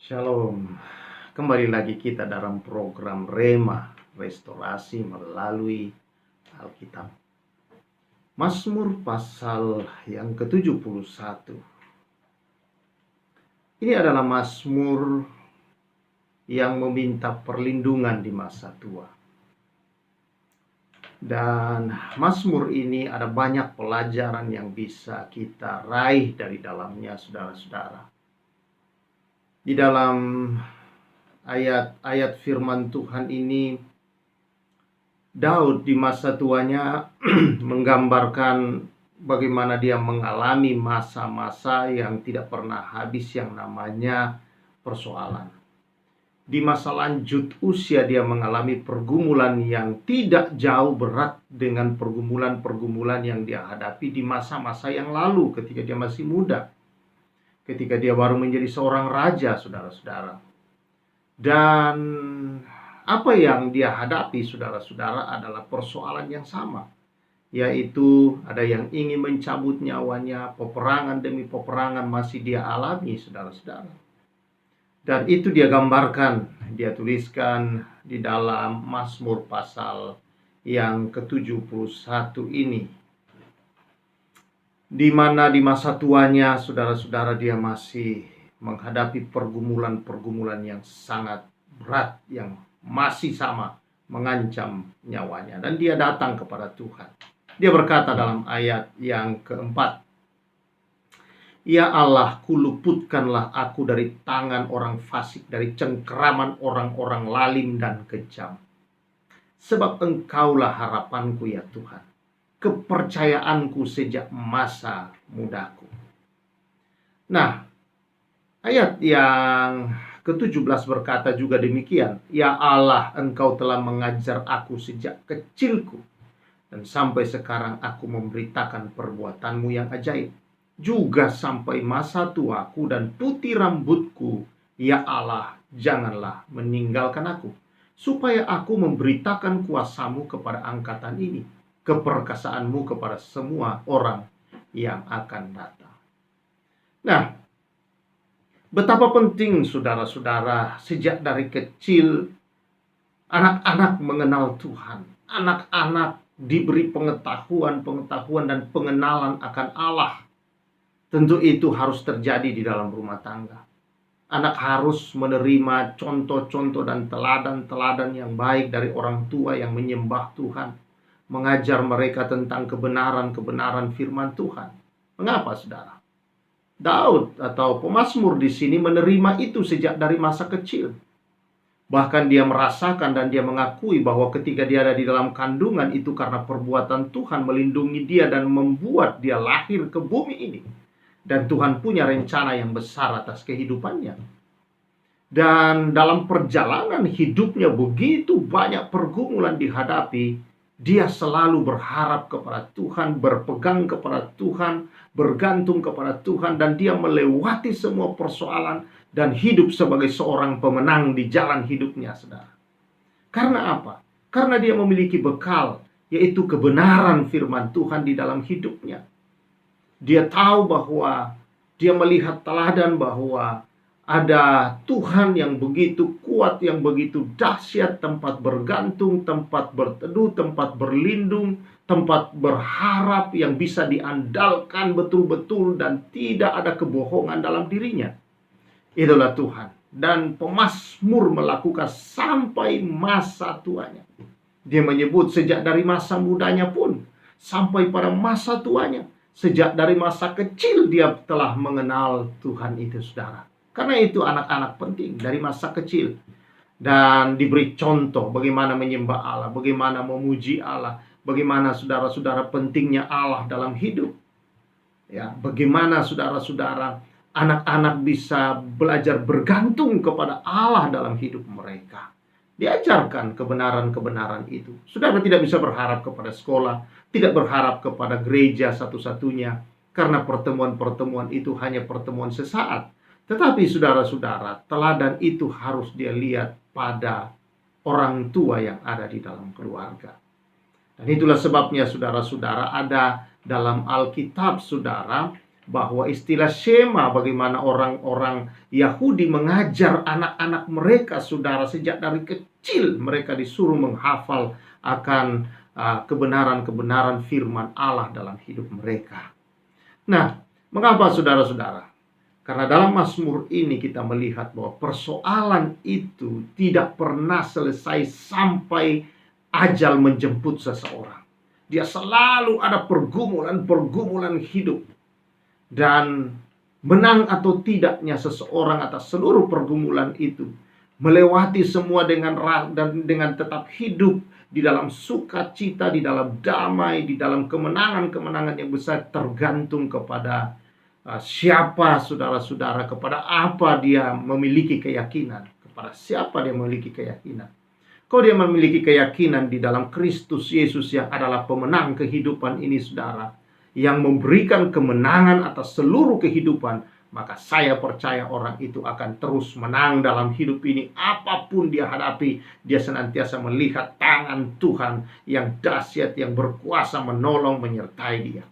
Shalom, kembali lagi kita dalam program Rema, restorasi melalui Alkitab. Mazmur pasal yang ke-71. Ini adalah Mazmur yang meminta perlindungan di masa tua. Dan Mazmur ini ada banyak pelajaran yang bisa kita raih dari dalamnya, saudara-saudara. Di dalam ayat-ayat firman Tuhan ini, Daud di masa tuanya menggambarkan bagaimana dia mengalami masa-masa yang tidak pernah habis yang namanya persoalan. Di masa lanjut usia dia mengalami pergumulan yang tidak jauh berat dengan pergumulan-pergumulan yang dia hadapi di masa-masa yang lalu ketika dia masih muda. Ketika dia baru menjadi seorang raja, saudara-saudara. Dan apa yang dia hadapi, saudara-saudara, adalah persoalan yang sama. Yaitu ada yang ingin mencabut nyawanya, peperangan demi peperangan masih dia alami, saudara-saudara. Dan itu dia gambarkan, dia tuliskan di dalam Mazmur pasal yang ke-71 ini. Di mana di masa tuanya, saudara-saudara, dia masih menghadapi pergumulan-pergumulan yang sangat berat, yang masih sama mengancam nyawanya. Dan dia datang kepada Tuhan. Dia berkata dalam ayat yang keempat, "Ya Allah, kuluputkanlah aku dari tangan orang fasik, dari cengkeraman orang-orang lalim dan kejam. Sebab Engkaulah harapanku ya Tuhan, kepercayaanku sejak masa mudaku." Nah, ayat yang ke-17 berkata juga demikian, "Ya Allah, Engkau telah mengajar aku sejak kecilku, dan sampai sekarang aku memberitakan perbuatan-Mu yang ajaib. Juga sampai masa tuaku dan putih rambutku, ya Allah, janganlah meninggalkan aku, supaya aku memberitakan kuasa-Mu kepada angkatan ini, keperkasaan-Mu kepada semua orang yang akan datang." Nah, betapa penting, saudara-saudara, sejak dari kecil anak-anak mengenal Tuhan. Anak-anak diberi pengetahuan dan pengenalan akan Allah. Tentu itu harus terjadi di dalam rumah tangga. Anak harus menerima contoh-contoh dan teladan-teladan yang baik dari orang tua yang menyembah Tuhan, mengajar mereka tentang kebenaran-kebenaran firman Tuhan. Mengapa, saudara? Daud atau pemazmur di sini menerima itu sejak dari masa kecil. Bahkan dia merasakan dan dia mengakui bahwa ketika dia ada di dalam kandungan itu karena perbuatan Tuhan melindungi dia dan membuat dia lahir ke bumi ini. Dan Tuhan punya rencana yang besar atas kehidupannya. Dan dalam perjalanan hidupnya begitu banyak pergumulan dihadapi, dia selalu berharap kepada Tuhan, berpegang kepada Tuhan, bergantung kepada Tuhan, dan dia melewati semua persoalan dan hidup sebagai seorang pemenang di jalan hidupnya, saudara. Karena apa? Karena dia memiliki bekal, yaitu kebenaran firman Tuhan di dalam hidupnya. Dia tahu bahwa dia melihat teladan bahwa ada Tuhan yang begitu kuat, yang begitu dahsyat, tempat bergantung, tempat berteduh, tempat berlindung, tempat berharap yang bisa diandalkan betul-betul dan tidak ada kebohongan dalam dirinya. Itulah Tuhan. Dan pemazmur melakukan sampai masa tuanya. Dia menyebut sejak dari masa mudanya pun sampai pada masa tuanya. Sejak dari masa kecil dia telah mengenal Tuhan itu, saudara. Karena itu anak-anak penting dari masa kecil. Dan diberi contoh bagaimana menyembah Allah, bagaimana memuji Allah, bagaimana saudara-saudara pentingnya Allah dalam hidup. Ya, bagaimana saudara-saudara anak-anak bisa belajar bergantung kepada Allah dalam hidup mereka. Diajarkan kebenaran-kebenaran itu. Saudara tidak bisa berharap kepada sekolah, tidak berharap kepada gereja satu-satunya, karena pertemuan-pertemuan itu hanya pertemuan sesaat. Tetapi saudara-saudara, teladan itu harus dia lihat pada orang tua yang ada di dalam keluarga. Dan itulah sebabnya saudara-saudara ada dalam Alkitab, saudara, bahwa istilah Shema, bagaimana orang-orang Yahudi mengajar anak-anak mereka, saudara, sejak dari kecil mereka disuruh menghafal akan kebenaran-kebenaran firman Allah dalam hidup mereka. Nah, mengapa saudara-saudara? Karena dalam Mazmur ini kita melihat bahwa persoalan itu tidak pernah selesai sampai ajal menjemput seseorang. Dia selalu ada pergumulan-pergumulan hidup. Dan menang atau tidaknya seseorang atas seluruh pergumulan itu, melewati semua dengan tetap hidup di dalam sukacita, di dalam damai, di dalam kemenangan-kemenangan yang besar, tergantung kepada siapa saudara-saudara, kepada apa dia memiliki keyakinan, kepada siapa dia memiliki keyakinan. Kalau dia memiliki keyakinan di dalam Kristus Yesus yang adalah pemenang kehidupan ini, saudara, yang memberikan kemenangan atas seluruh kehidupan, maka saya percaya orang itu akan terus menang dalam hidup ini. Apapun dia hadapi, dia senantiasa melihat tangan Tuhan yang dahsyat, yang berkuasa menolong, menyertai dia.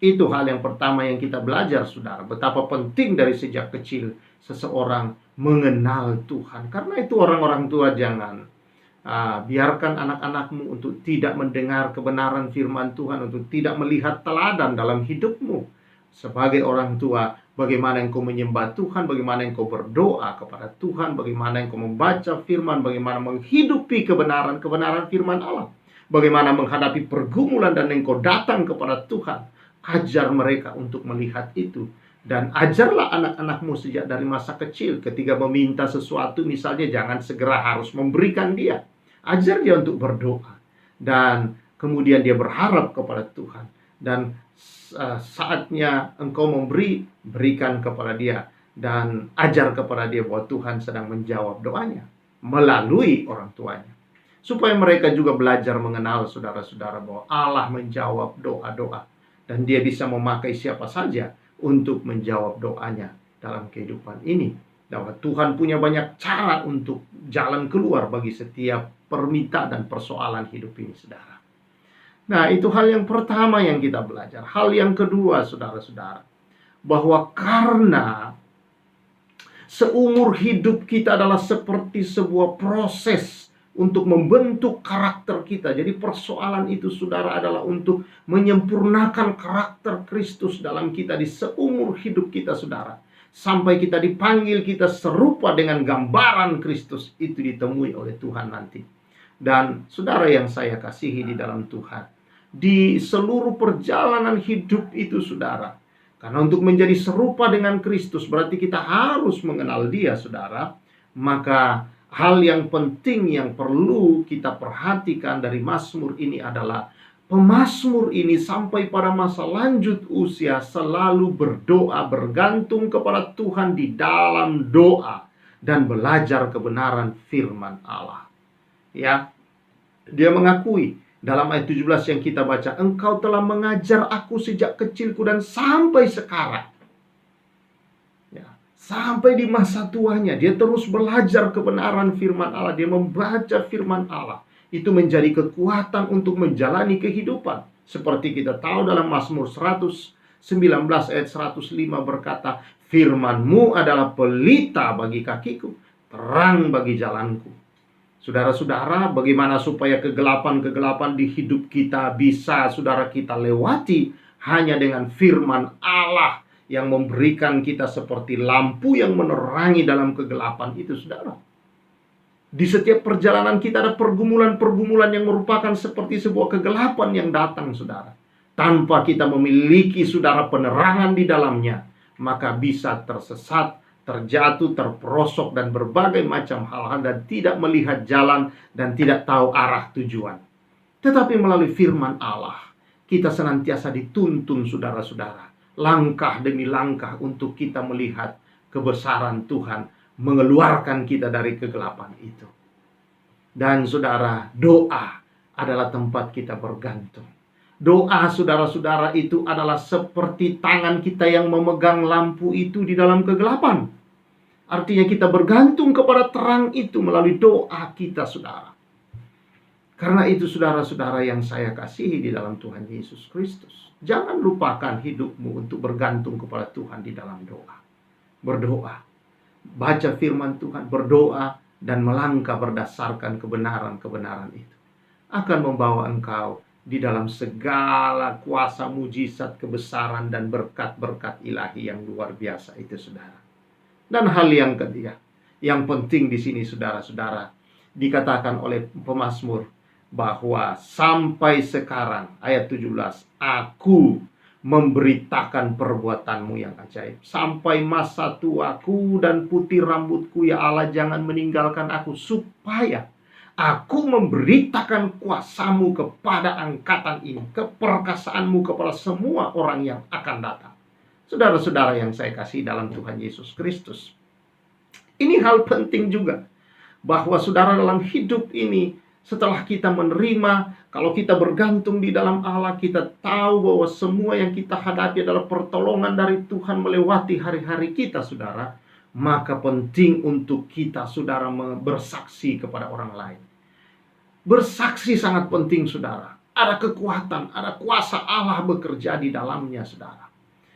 Itu hal yang pertama yang kita belajar, saudara. Betapa penting dari sejak kecil seseorang mengenal Tuhan. Karena itu orang-orang tua jangan biarkan anak-anakmu untuk tidak mendengar kebenaran firman Tuhan, untuk tidak melihat teladan dalam hidupmu. Sebagai orang tua, bagaimana engkau menyembah Tuhan, bagaimana engkau berdoa kepada Tuhan, bagaimana engkau membaca firman, bagaimana menghidupi kebenaran-kebenaran firman Allah, bagaimana menghadapi pergumulan dan engkau datang kepada Tuhan. Ajar mereka untuk melihat itu. Dan ajarlah anak-anakmu sejak dari masa kecil. Ketika meminta sesuatu misalnya, jangan segera harus memberikan dia. Ajar dia untuk berdoa. Dan kemudian dia berharap kepada Tuhan. Dan saatnya engkau memberi, berikan kepada dia. Dan ajar kepada dia bahwa Tuhan sedang menjawab doanya melalui orang tuanya. Supaya mereka juga belajar mengenal, saudara-saudara, bahwa Allah menjawab doa-doa. Dan dia bisa memakai siapa saja untuk menjawab doanya dalam kehidupan ini. Bahwa Tuhan punya banyak cara untuk jalan keluar bagi setiap permintaan dan persoalan hidup ini, saudara. Nah, itu hal yang pertama yang kita belajar. Hal yang kedua, saudara-saudara, bahwa karena seumur hidup kita adalah seperti sebuah proses untuk membentuk karakter kita. Jadi persoalan itu, saudara, adalah untuk menyempurnakan karakter Kristus dalam kita di seumur hidup kita, saudara. Sampai kita dipanggil, kita serupa dengan gambaran Kristus itu ditemui oleh Tuhan nanti. Dan saudara yang saya kasihi di dalam Tuhan, di seluruh perjalanan hidup itu, saudara, karena untuk menjadi serupa dengan Kristus berarti kita harus mengenal dia, saudara. Maka hal yang penting yang perlu kita perhatikan dari Mazmur ini adalah pemazmur ini sampai pada masa lanjut usia selalu berdoa, bergantung kepada Tuhan di dalam doa dan belajar kebenaran firman Allah. Ya, dia mengakui dalam ayat 17 yang kita baca, engkau telah mengajar aku sejak kecilku dan sampai sekarang. Sampai di masa tuanya, dia terus belajar kebenaran firman Allah. Dia membaca firman Allah. Itu menjadi kekuatan untuk menjalani kehidupan. Seperti kita tahu dalam Mazmur 119 ayat 105 berkata, firman-Mu adalah pelita bagi kakiku, terang bagi jalanku. Saudara-saudara, bagaimana supaya kegelapan-kegelapan di hidup kita bisa, saudara, kita lewati hanya dengan firman Allah yang memberikan kita seperti lampu yang menerangi dalam kegelapan itu, saudara. Di setiap perjalanan kita ada pergumulan-pergumulan yang merupakan seperti sebuah kegelapan yang datang, saudara. Tanpa kita memiliki, saudara, penerangan di dalamnya, maka bisa tersesat, terjatuh, terperosok, dan berbagai macam hal-hal, dan tidak melihat jalan, dan tidak tahu arah tujuan. Tetapi melalui firman Allah, kita senantiasa dituntun, saudara-saudara, langkah demi langkah untuk kita melihat kebesaran Tuhan mengeluarkan kita dari kegelapan itu. Dan saudara, doa adalah tempat kita bergantung. Doa, saudara-saudara, itu adalah seperti tangan kita yang memegang lampu itu di dalam kegelapan. Artinya kita bergantung kepada terang itu melalui doa kita, saudara. Karena itu saudara-saudara yang saya kasihi di dalam Tuhan Yesus Kristus, jangan lupakan hidupmu untuk bergantung kepada Tuhan di dalam doa. Berdoa, baca firman Tuhan, berdoa, dan melangkah berdasarkan kebenaran-kebenaran itu akan membawa engkau di dalam segala kuasa mujizat, kebesaran, dan berkat-berkat ilahi yang luar biasa itu, saudara. Dan hal yang ketiga, yang penting di sini, saudara-saudara, dikatakan oleh pemazmur bahwa sampai sekarang, ayat 17, aku memberitakan perbuatanmu yang ajaib. Sampai masa tuaku dan putih rambutku, ya Allah, jangan meninggalkan aku, supaya aku memberitakan kuasamu kepada angkatan ini, keperkasaanmu kepada semua orang yang akan datang. Saudara-saudara yang saya kasih dalam Tuhan Yesus Kristus, ini hal penting juga, bahwa saudara dalam hidup ini, setelah kita menerima, kalau kita bergantung di dalam Allah, kita tahu bahwa semua yang kita hadapi adalah pertolongan dari Tuhan melewati hari-hari kita, saudara. Maka penting untuk kita, saudara, bersaksi kepada orang lain. Bersaksi sangat penting, saudara. Ada kekuatan, ada kuasa Allah bekerja di dalamnya, saudara.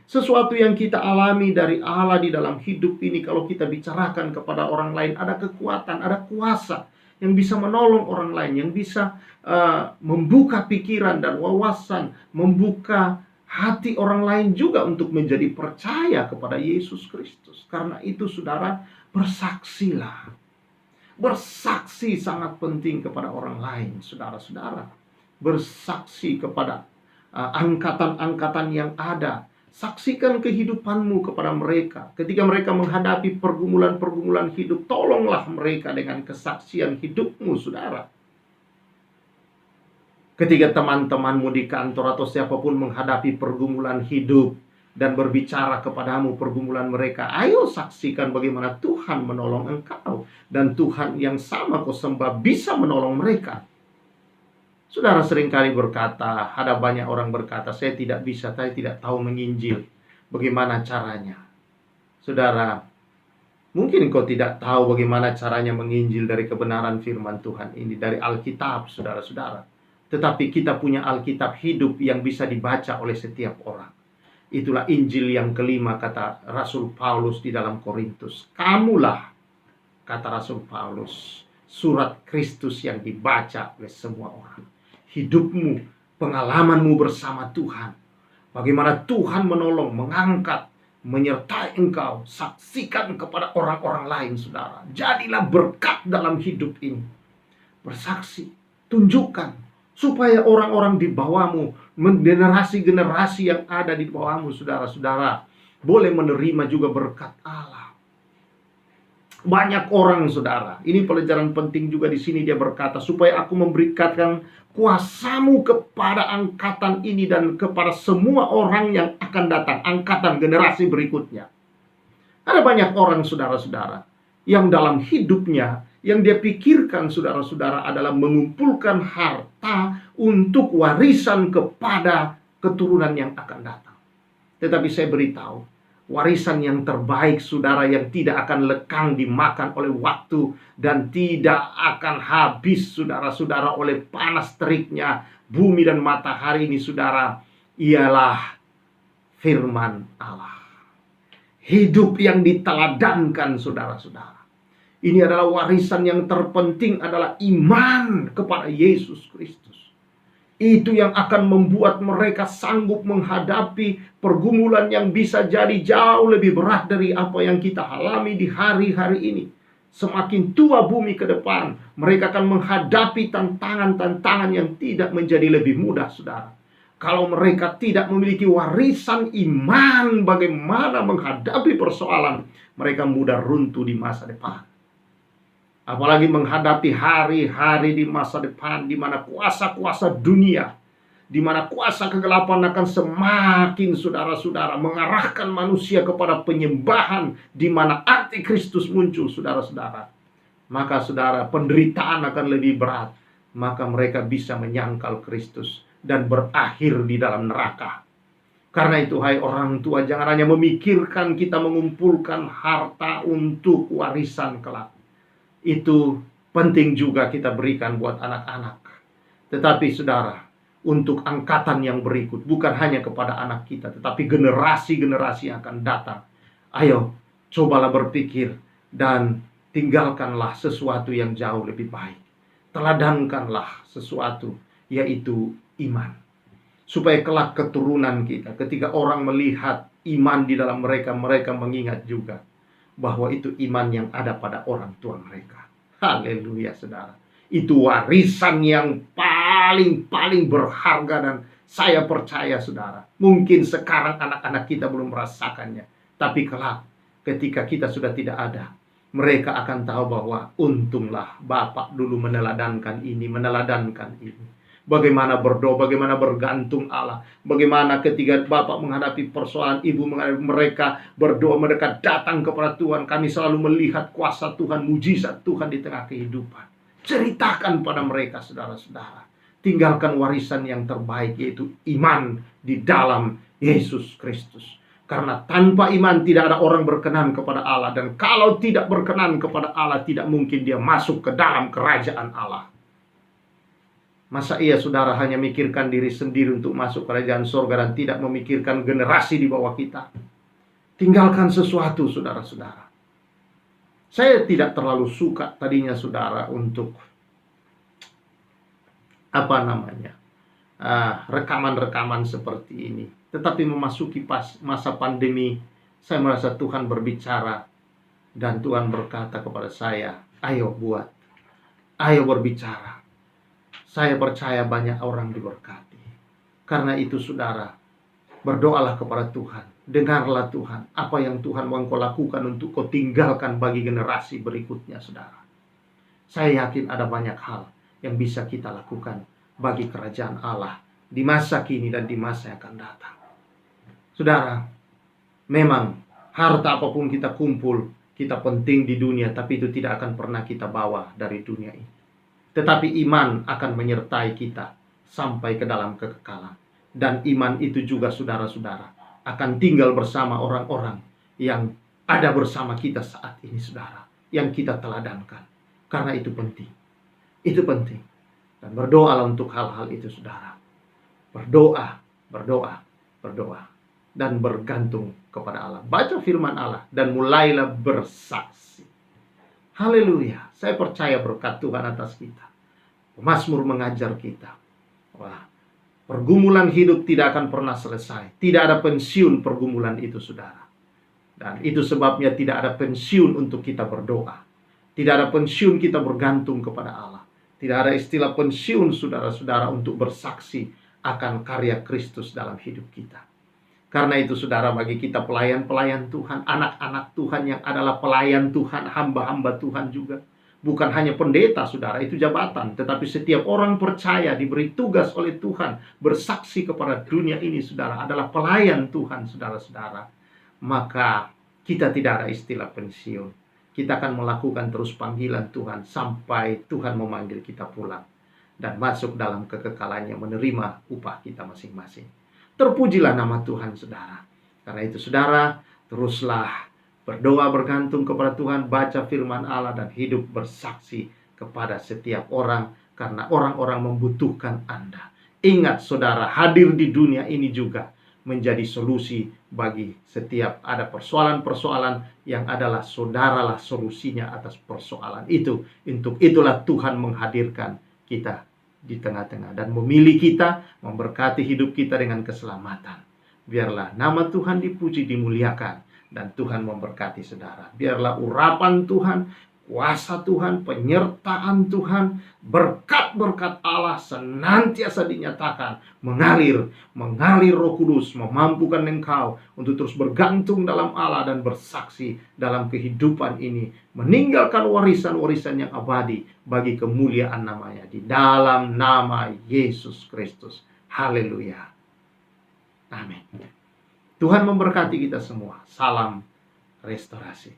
Sesuatu yang kita alami dari Allah di dalam hidup ini, kalau kita bicarakan kepada orang lain, ada kekuatan, ada kuasa yang bisa menolong orang lain, yang bisa membuka pikiran dan wawasan, membuka hati orang lain juga untuk menjadi percaya kepada Yesus Kristus. Karena itu, saudara, bersaksilah. Bersaksi sangat penting kepada orang lain, saudara-saudara. Bersaksi kepada angkatan-angkatan yang ada. Saksikan kehidupanmu kepada mereka. Ketika mereka menghadapi pergumulan-pergumulan hidup, tolonglah mereka dengan kesaksian hidupmu, saudara. Ketika teman-temanmu di kantor atau siapapun menghadapi pergumulan hidup dan berbicara kepadamu pergumulan mereka, ayo saksikan bagaimana Tuhan menolong engkau. Dan Tuhan yang sama kau sembah bisa menolong mereka. Saudara seringkali berkata, ada banyak orang berkata, saya tidak bisa, saya tidak tahu menginjil. Bagaimana caranya? Saudara, mungkin kau tidak tahu bagaimana caranya menginjil dari kebenaran firman Tuhan ini, dari Alkitab, saudara-saudara. Tetapi kita punya Alkitab hidup yang bisa dibaca oleh setiap orang. Itulah Injil yang kelima, kata Rasul Paulus di dalam Korintus. Kamulah, kata Rasul Paulus, surat Kristus yang dibaca oleh semua orang. Hidupmu, pengalamanmu bersama Tuhan, bagaimana Tuhan menolong, mengangkat, menyertai engkau, saksikan kepada orang-orang lain, saudara. Jadilah berkat dalam hidup ini. Bersaksi, tunjukkan, supaya orang-orang di bawahmu, generasi-generasi yang ada di bawahmu, saudara-saudara, boleh menerima juga berkat Allah. Banyak orang, saudara, ini pelajaran penting juga di sini, dia berkata, supaya aku memberikan kuasamu kepada angkatan ini dan kepada semua orang yang akan datang, angkatan generasi berikutnya. Ada banyak orang, saudara-saudara, yang dalam hidupnya, yang dia pikirkan, saudara-saudara, adalah mengumpulkan harta untuk warisan kepada keturunan yang akan datang. Tetapi saya beritahu, warisan yang terbaik, saudara, yang tidak akan lekang dimakan oleh waktu dan tidak akan habis, saudara-saudara, oleh panas teriknya bumi dan matahari ini, saudara, ialah firman Allah. Hidup yang diteladankan, saudara-saudara. Ini adalah warisan yang terpenting, adalah iman kepada Yesus Kristus. Itu yang akan membuat mereka sanggup menghadapi pergumulan yang bisa jadi jauh lebih berat dari apa yang kita alami di hari-hari ini. Semakin tua bumi ke depan, mereka akan menghadapi tantangan-tantangan yang tidak menjadi lebih mudah, saudara. Kalau mereka tidak memiliki warisan iman bagaimana menghadapi persoalan, mereka mudah runtuh di masa depan. Apalagi menghadapi hari-hari di masa depan, di mana kuasa-kuasa dunia, di mana kuasa kegelapan akan semakin, saudara-saudara, mengarahkan manusia kepada penyembahan, di mana antikristus muncul, saudara-saudara. Maka, saudara, penderitaan akan lebih berat. Maka mereka bisa menyangkal Kristus dan berakhir di dalam neraka. Karena itu, hai orang tua, jangan hanya memikirkan kita mengumpulkan harta untuk warisan kelak. Itu penting juga kita berikan buat anak-anak. Tetapi saudara, untuk angkatan yang berikut, bukan hanya kepada anak kita, tetapi generasi-generasi yang akan datang. Ayo, cobalah berpikir dan tinggalkanlah sesuatu yang jauh lebih baik. Teladankanlah sesuatu, yaitu iman. Supaya kelak keturunan kita, ketika orang melihat iman di dalam mereka, mereka mengingat juga bahwa itu iman yang ada pada orang tua mereka. Haleluya, saudara. Itu warisan yang paling berharga, dan saya percaya, saudara, mungkin sekarang anak-anak kita belum merasakannya, tapi kelak ketika kita sudah tidak ada, mereka akan tahu bahwa untunglah Bapak dulu meneladankan ini, meneladankan ini. Bagaimana berdoa, bagaimana bergantung Allah, bagaimana ketika Bapak menghadapi persoalan, Ibu menghadapi mereka berdoa, mereka datang kepada Tuhan. Kami selalu melihat kuasa Tuhan, mujizat Tuhan di tengah kehidupan. Ceritakan pada mereka, saudara-saudara. Tinggalkan warisan yang terbaik, yaitu iman di dalam Yesus Kristus. Karena tanpa iman tidak ada orang berkenan kepada Allah. Dan kalau tidak berkenan kepada Allah, tidak mungkin dia masuk ke dalam kerajaan Allah. Masa iya saudara hanya mikirkan diri sendiri untuk masuk kerajaan surga dan tidak memikirkan generasi di bawah kita? Tinggalkan sesuatu, saudara-saudara. Saya tidak terlalu suka tadinya, saudara, untuk rekaman-rekaman seperti ini. Tetapi memasuki masa pandemi, saya merasa Tuhan berbicara dan Tuhan berkata kepada saya, ayo buat, ayo berbicara. Saya percaya banyak orang diberkati. Karena itu, saudara, berdoalah kepada Tuhan. Dengarlah Tuhan, apa yang Tuhan mau kau lakukan untuk kau tinggalkan bagi generasi berikutnya, saudara. Saya yakin ada banyak hal yang bisa kita lakukan bagi kerajaan Allah di masa kini dan di masa yang akan datang. Saudara, memang harta apapun kita kumpul, kita penting di dunia, tapi itu tidak akan pernah kita bawa dari dunia ini. Tetapi iman akan menyertai kita sampai ke dalam kekekalan. Dan iman itu juga, saudara-saudara, akan tinggal bersama orang-orang yang ada bersama kita saat ini, saudara, yang kita teladankan. Karena itu penting. Itu penting. Dan berdoalah untuk hal-hal itu, saudara. Berdoa, berdoa, berdoa. Dan bergantung kepada Allah. Baca firman Allah dan mulailah bersaksi. Haleluya. Saya percaya berkat Tuhan atas kita. Mazmur mengajar kita. Wah, pergumulan hidup tidak akan pernah selesai. Tidak ada pensiun pergumulan itu, saudara. Dan itu sebabnya tidak ada pensiun untuk kita berdoa. Tidak ada pensiun kita bergantung kepada Allah. Tidak ada istilah pensiun, saudara-saudara, untuk bersaksi akan karya Kristus dalam hidup kita. Karena itu, saudara, bagi kita pelayan-pelayan Tuhan, anak-anak Tuhan yang adalah pelayan Tuhan, hamba-hamba Tuhan juga. Bukan hanya pendeta, saudara, itu jabatan. Tetapi setiap orang percaya diberi tugas oleh Tuhan bersaksi kepada dunia ini, saudara, adalah pelayan Tuhan, saudara-saudara. Maka kita tidak ada istilah pensiun. Kita akan melakukan terus panggilan Tuhan sampai Tuhan memanggil kita pulang. Dan masuk dalam kekekalannya, menerima upah kita masing-masing. Terpujilah nama Tuhan, saudara. Karena itu, saudara, teruslah berdoa, bergantung kepada Tuhan, baca firman Allah, dan hidup bersaksi kepada setiap orang, karena orang-orang membutuhkan Anda. Ingat, saudara, hadir di dunia ini juga menjadi solusi bagi setiap ada persoalan-persoalan yang adalah saudaralah solusinya atas persoalan itu. Untuk itulah Tuhan menghadirkan kita di tengah-tengah dan memilih kita, memberkati hidup kita dengan keselamatan. Biarlah nama Tuhan dipuji, dimuliakan. Dan Tuhan memberkati, saudara. Biarlah urapan Tuhan, kuasa Tuhan, penyertaan Tuhan, berkat-berkat Allah senantiasa dinyatakan, mengalir Roh Kudus, memampukan engkau untuk terus bergantung dalam Allah dan bersaksi dalam kehidupan ini, meninggalkan warisan-warisan yang abadi bagi kemuliaan namanya, di dalam nama Yesus Kristus. Haleluya. Amin. Tuhan memberkati kita semua. Salam restorasi.